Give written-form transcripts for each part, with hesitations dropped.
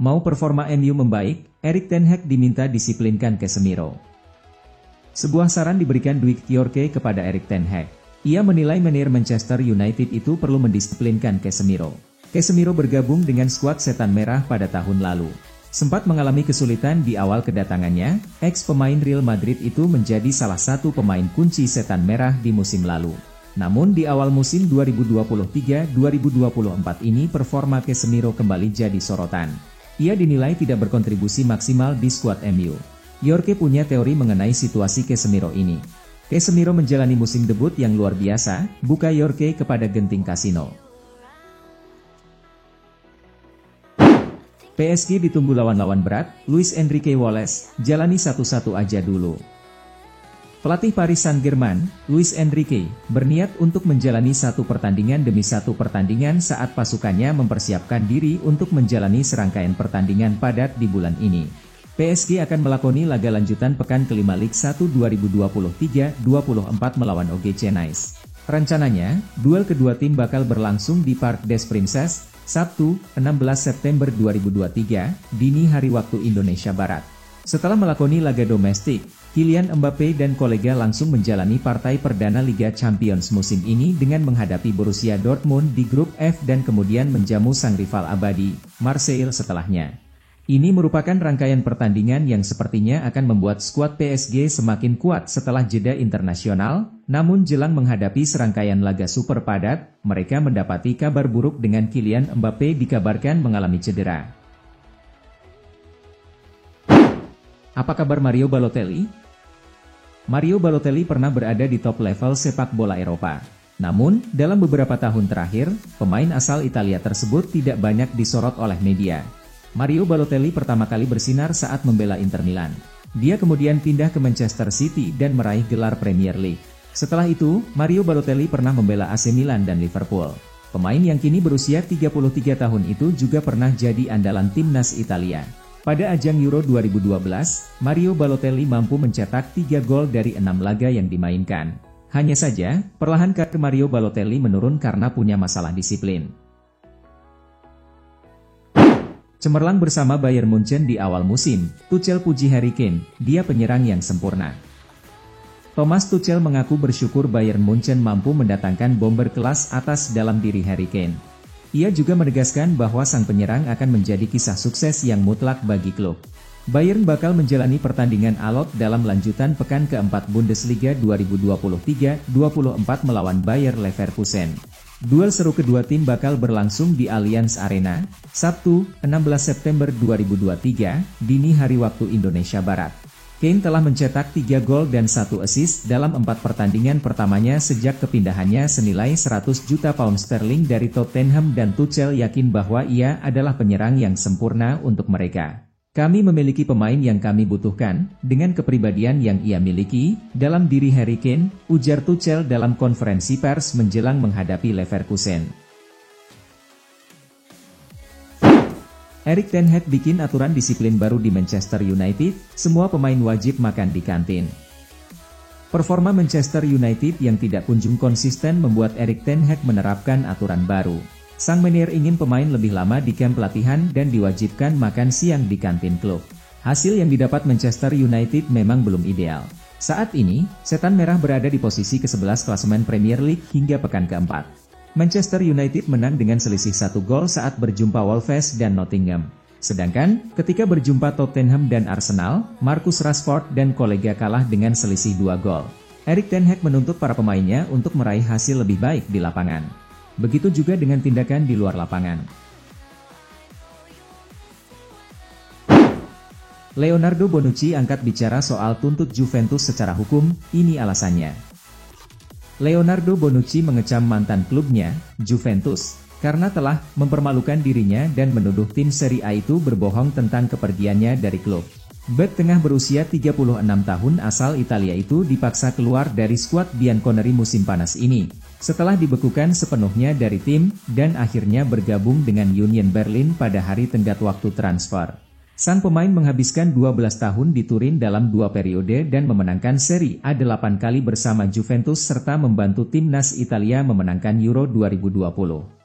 Mau performa MU membaik, Erik ten Hag diminta disiplinkan Casemiro. Sebuah saran diberikan Dwight Yorke kepada Erik ten Hag. Ia menilai manajer Manchester United itu perlu mendisiplinkan Casemiro. Casemiro bergabung dengan skuad Setan Merah pada tahun lalu. Sempat mengalami kesulitan di awal kedatangannya, ex-pemain Real Madrid itu menjadi salah satu pemain kunci Setan Merah di musim lalu. Namun di awal musim 2023-2024 ini performa Casemiro kembali jadi sorotan. Ia dinilai tidak berkontribusi maksimal di skuad MU. Yorke punya teori mengenai situasi Casemiro ini. Casemiro menjalani musim debut yang luar biasa, buka Yorke kepada Genting Kasino. PSG ditunggu lawan-lawan berat, Luis Enrique Wallace, jalani satu-satu aja dulu. Pelatih Paris Saint-Germain, Luis Enrique, berniat untuk menjalani satu pertandingan demi satu pertandingan saat pasukannya mempersiapkan diri untuk menjalani serangkaian pertandingan padat di bulan ini. PSG akan melakoni laga lanjutan pekan kelima Ligue 1 2023-24 melawan OGC Nice. Rencananya, duel kedua tim bakal berlangsung di Parc des Princes, Sabtu, 16 September 2023, dini hari waktu Indonesia Barat. Setelah melakoni laga domestik, Kylian Mbappe dan kolega langsung menjalani partai perdana Liga Champions musim ini dengan menghadapi Borussia Dortmund di grup F dan kemudian menjamu sang rival abadi, Marseille setelahnya. Ini merupakan rangkaian pertandingan yang sepertinya akan membuat skuad PSG semakin kuat setelah jeda internasional, namun jelang menghadapi serangkaian laga super padat, mereka mendapati kabar buruk dengan Kylian Mbappe dikabarkan mengalami cedera. Apa kabar Mario Balotelli? Mario Balotelli pernah berada di top level sepak bola Eropa. Namun, dalam beberapa tahun terakhir, pemain asal Italia tersebut tidak banyak disorot oleh media. Mario Balotelli pertama kali bersinar saat membela Inter Milan. Dia kemudian pindah ke Manchester City dan meraih gelar Premier League. Setelah itu, Mario Balotelli pernah membela AC Milan dan Liverpool. Pemain yang kini berusia 33 tahun itu juga pernah jadi andalan timnas Italia. Pada ajang Euro 2012, Mario Balotelli mampu mencetak 3 gol dari 6 laga yang dimainkan. Hanya saja, perlahan karir Mario Balotelli menurun karena punya masalah disiplin. Cemerlang bersama Bayern Munchen di awal musim, Tuchel puji Harry Kane, dia penyerang yang sempurna. Thomas Tuchel mengaku bersyukur Bayern Munchen mampu mendatangkan bomber kelas atas dalam diri Harry Kane. Ia juga menegaskan bahwa sang penyerang akan menjadi kisah sukses yang mutlak bagi klub. Bayern bakal menjalani pertandingan alot dalam lanjutan pekan keempat Bundesliga 2023-24 melawan Bayer Leverkusen. Duel seru kedua tim bakal berlangsung di Allianz Arena, Sabtu, 16 September 2023, dini hari waktu Indonesia Barat. Kane telah mencetak 3 gol dan 1 assist dalam 4 pertandingan pertamanya sejak kepindahannya senilai 100 juta pound sterling dari Tottenham dan Tuchel yakin bahwa ia adalah penyerang yang sempurna untuk mereka. Kami memiliki pemain yang kami butuhkan, dengan kepribadian yang ia miliki, dalam diri Harry Kane, ujar Tuchel dalam konferensi pers menjelang menghadapi Leverkusen. Erik ten Hag bikin aturan disiplin baru di Manchester United, semua pemain wajib makan di kantin. Performa Manchester United yang tidak kunjung konsisten membuat Erik ten Hag menerapkan aturan baru. Sang manajer ingin pemain lebih lama di kamp latihan dan diwajibkan makan siang di kantin klub. Hasil yang didapat Manchester United memang belum ideal. Saat ini, Setan Merah berada di posisi ke-11 klasemen Premier League hingga pekan keempat. Manchester United menang dengan selisih 1 gol saat berjumpa Wolves dan Nottingham. Sedangkan, ketika berjumpa Tottenham dan Arsenal, Marcus Rashford dan kolega kalah dengan selisih 2 gol. Erik ten Hag menuntut para pemainnya untuk meraih hasil lebih baik di lapangan. Begitu juga dengan tindakan di luar lapangan. Leonardo Bonucci angkat bicara soal tuntut Juventus secara hukum, ini alasannya. Leonardo Bonucci mengecam mantan klubnya, Juventus, karena telah mempermalukan dirinya dan menuduh tim Serie A itu berbohong tentang kepergiannya dari klub. Bek tengah berusia 36 tahun asal Italia itu dipaksa keluar dari skuad bianconeri musim panas ini, setelah dibekukan sepenuhnya dari tim, dan akhirnya bergabung dengan Union Berlin pada hari tenggat waktu transfer. Sang pemain menghabiskan 12 tahun di Turin dalam 2 periode dan memenangkan Serie A 8 kali bersama Juventus serta membantu timnas Italia memenangkan Euro 2020.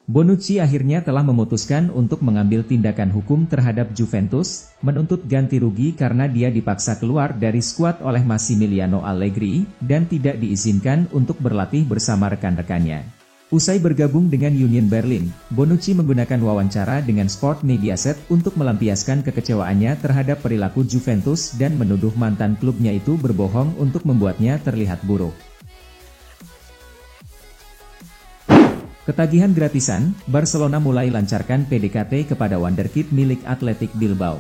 Bonucci akhirnya telah memutuskan untuk mengambil tindakan hukum terhadap Juventus, menuntut ganti rugi karena dia dipaksa keluar dari skuad oleh Massimiliano Allegri, dan tidak diizinkan untuk berlatih bersama rekan-rekannya. Usai bergabung dengan Union Berlin, Bonucci menggunakan wawancara dengan Sport Mediaset untuk melampiaskan kekecewaannya terhadap perilaku Juventus dan menuduh mantan klubnya itu berbohong untuk membuatnya terlihat buruk. Ketagihan gratisan, Barcelona mulai lancarkan PDKT kepada wonderkid milik Athletic Bilbao.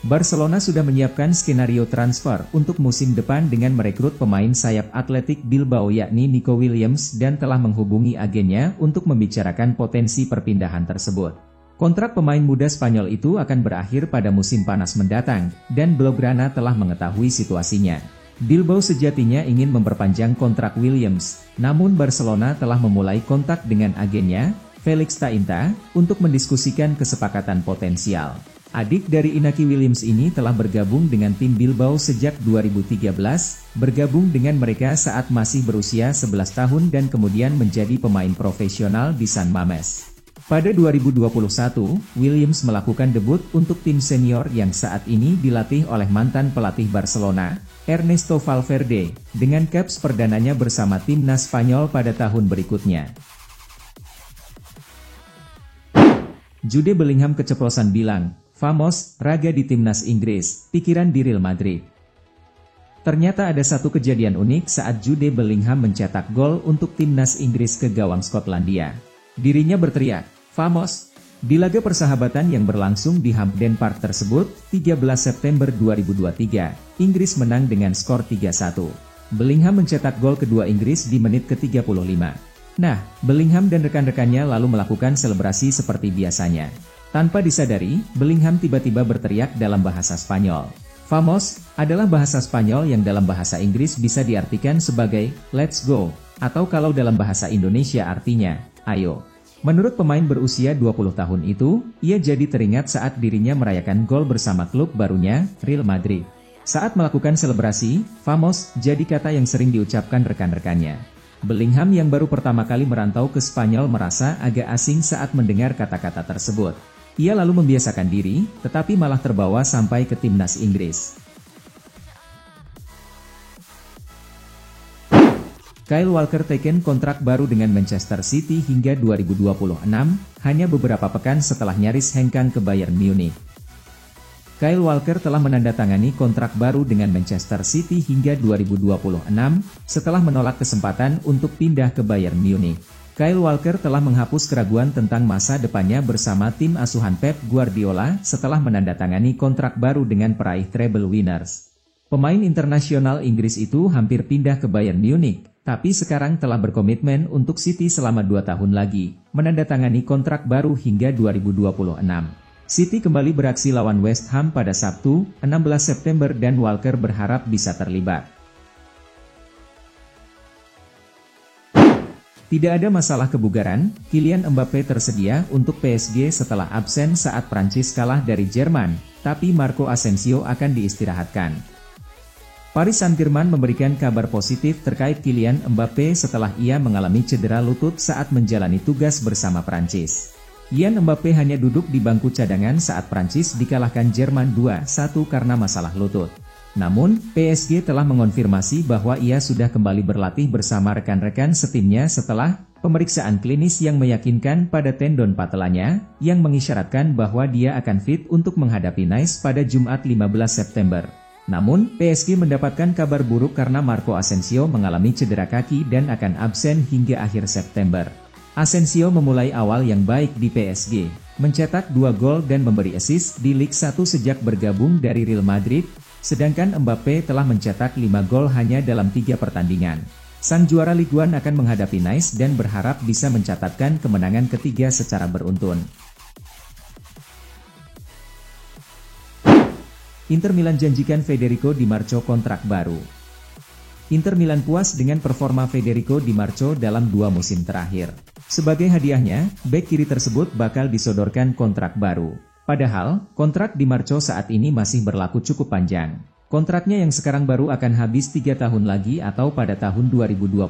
Barcelona sudah menyiapkan skenario transfer untuk musim depan dengan merekrut pemain sayap Athletic Bilbao yakni Nico Williams dan telah menghubungi agennya untuk membicarakan potensi perpindahan tersebut. Kontrak pemain muda Spanyol itu akan berakhir pada musim panas mendatang, dan Blaugrana telah mengetahui situasinya. Bilbao sejatinya ingin memperpanjang kontrak Williams, namun Barcelona telah memulai kontak dengan agennya, Felix Tainta, untuk mendiskusikan kesepakatan potensial. Adik dari Inaki Williams ini telah bergabung dengan tim Bilbao sejak 2013, bergabung dengan mereka saat masih berusia 11 tahun dan kemudian menjadi pemain profesional di San Mamés. Pada 2021, Williams melakukan debut untuk tim senior yang saat ini dilatih oleh mantan pelatih Barcelona, Ernesto Valverde, dengan caps perdananya bersama timnas Spanyol pada tahun berikutnya. Jude Bellingham keceplosan bilang, "Famos, raga di timnas Inggris, pikiran di Real Madrid." Ternyata ada satu kejadian unik saat Jude Bellingham mencetak gol untuk timnas Inggris ke gawang Skotlandia. Dirinya berteriak, "Famos!" Di laga persahabatan yang berlangsung di Hampden Park tersebut, 13 September 2023, Inggris menang dengan skor 3-1. Bellingham mencetak gol kedua Inggris di menit ke-35. Nah, Bellingham dan rekan-rekannya lalu melakukan selebrasi seperti biasanya. Tanpa disadari, Bellingham tiba-tiba berteriak dalam bahasa Spanyol. "Famos" adalah bahasa Spanyol yang dalam bahasa Inggris bisa diartikan sebagai "let's go", atau kalau dalam bahasa Indonesia artinya "ayo". Menurut pemain berusia 20 tahun itu, ia jadi teringat saat dirinya merayakan gol bersama klub barunya, Real Madrid. Saat melakukan selebrasi, "Famos" jadi kata yang sering diucapkan rekan-rekannya. Bellingham yang baru pertama kali merantau ke Spanyol merasa agak asing saat mendengar kata-kata tersebut. Ia lalu membiasakan diri, tetapi malah terbawa sampai ke timnas Inggris. Kyle Walker teken kontrak baru dengan Manchester City hingga 2026, hanya beberapa pekan setelah nyaris hengkang ke Bayern Munich. Kyle Walker telah menandatangani kontrak baru dengan Manchester City hingga 2026, setelah menolak kesempatan untuk pindah ke Bayern Munich. Kyle Walker telah menghapus keraguan tentang masa depannya bersama tim asuhan Pep Guardiola setelah menandatangani kontrak baru dengan peraih treble winners. Pemain internasional Inggris itu hampir pindah ke Bayern Munich, tapi sekarang telah berkomitmen untuk City selama 2 tahun lagi, menandatangani kontrak baru hingga 2026. City kembali beraksi lawan West Ham pada Sabtu, 16 September dan Walker berharap bisa terlibat. Tidak ada masalah kebugaran, Kylian Mbappe tersedia untuk PSG setelah absen saat Prancis kalah dari Jerman, tapi Marco Asensio akan diistirahatkan. Paris Saint-Germain memberikan kabar positif terkait Kylian Mbappe setelah ia mengalami cedera lutut saat menjalani tugas bersama Prancis. Kylian Mbappe hanya duduk di bangku cadangan saat Prancis dikalahkan Jerman 2-1 karena masalah lutut. Namun, PSG telah mengonfirmasi bahwa ia sudah kembali berlatih bersama rekan-rekan setimnya setelah pemeriksaan klinis yang meyakinkan pada tendon patelanya, yang mengisyaratkan bahwa dia akan fit untuk menghadapi Nice pada Jumat 15 September. Namun, PSG mendapatkan kabar buruk karena Marco Asensio mengalami cedera kaki dan akan absen hingga akhir September. Asensio memulai awal yang baik di PSG, mencetak 2 gol dan memberi assist di Liga 1 sejak bergabung dari Real Madrid, sedangkan Mbappe telah mencetak 5 gol hanya dalam 3 pertandingan. Sang juara Ligue 1 akan menghadapi Nice dan berharap bisa mencatatkan kemenangan ketiga secara beruntun. Inter Milan janjikan Federico Di Marco kontrak baru. Inter Milan puas dengan performa Federico Di Marco dalam 2 musim terakhir. Sebagai hadiahnya, bek kiri tersebut bakal disodorkan kontrak baru. Padahal, kontrak Di Marco saat ini masih berlaku cukup panjang. Kontraknya yang sekarang baru akan habis 3 tahun lagi atau pada tahun 2026.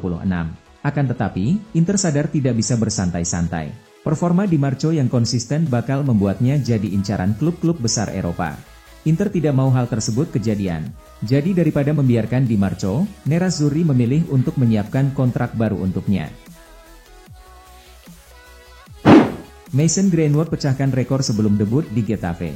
Akan tetapi, Inter sadar tidak bisa bersantai-santai. Performa Di Marco yang konsisten bakal membuatnya jadi incaran klub-klub besar Eropa. Inter tidak mau hal tersebut kejadian. Jadi daripada membiarkan Di Marco, Nerazzurri memilih untuk menyiapkan kontrak baru untuknya. Mason Greenwood pecahkan rekor sebelum debut di Getafe.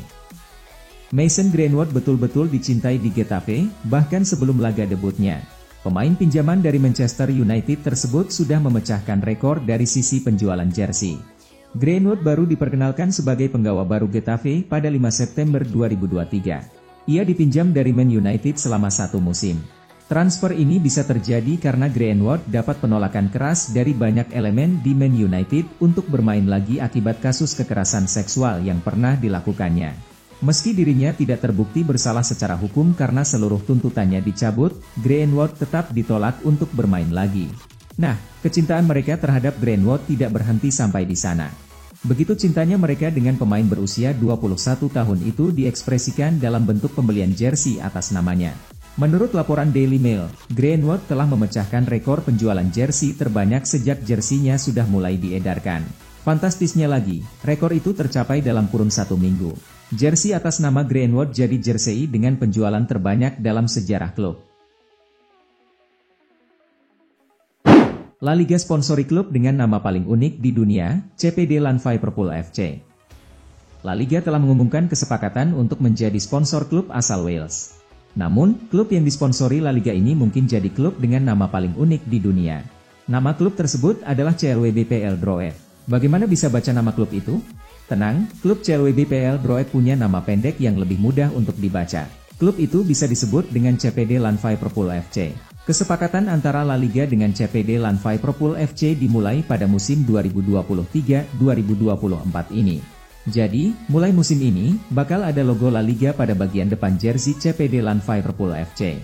Mason Greenwood betul-betul dicintai di Getafe, bahkan sebelum laga debutnya. Pemain pinjaman dari Manchester United tersebut sudah memecahkan rekor dari sisi penjualan jersey. Greenwood baru diperkenalkan sebagai penggawa baru Getafe pada 5 September 2023. Ia dipinjam dari Man United selama 1 musim. Transfer ini bisa terjadi karena Greenwood dapat penolakan keras dari banyak elemen di Man United untuk bermain lagi akibat kasus kekerasan seksual yang pernah dilakukannya. Meski dirinya tidak terbukti bersalah secara hukum karena seluruh tuntutannya dicabut, Greenwood tetap ditolak untuk bermain lagi. Nah, kecintaan mereka terhadap Greenwood tidak berhenti sampai di sana. Begitu cintanya mereka dengan pemain berusia 21 tahun itu diekspresikan dalam bentuk pembelian jersey atas namanya. Menurut laporan Daily Mail, Greenwood telah memecahkan rekor penjualan jersey terbanyak sejak jersinya sudah mulai diedarkan. Fantastisnya lagi, rekor itu tercapai dalam kurun 1 minggu. Jersey atas nama Greenwood jadi jersey dengan penjualan terbanyak dalam sejarah klub. La Liga sponsori klub dengan nama paling unik di dunia, CPD Liverpool FC. La Liga telah mengumumkan kesepakatan untuk menjadi sponsor klub asal Wales. Namun, klub yang disponsori La Liga ini mungkin jadi klub dengan nama paling unik di dunia. Nama klub tersebut adalah CLWB PL Broed. Bagaimana bisa baca nama klub itu? Tenang, klub CLWB PL Broed punya nama pendek yang lebih mudah untuk dibaca. Klub itu bisa disebut dengan CPD Liverpool FC. Kesepakatan antara La Liga dengan CPD Liverpool FC dimulai pada musim 2023-2024 ini. Jadi, mulai musim ini, bakal ada logo La Liga pada bagian depan jersey CPD Liverpool FC.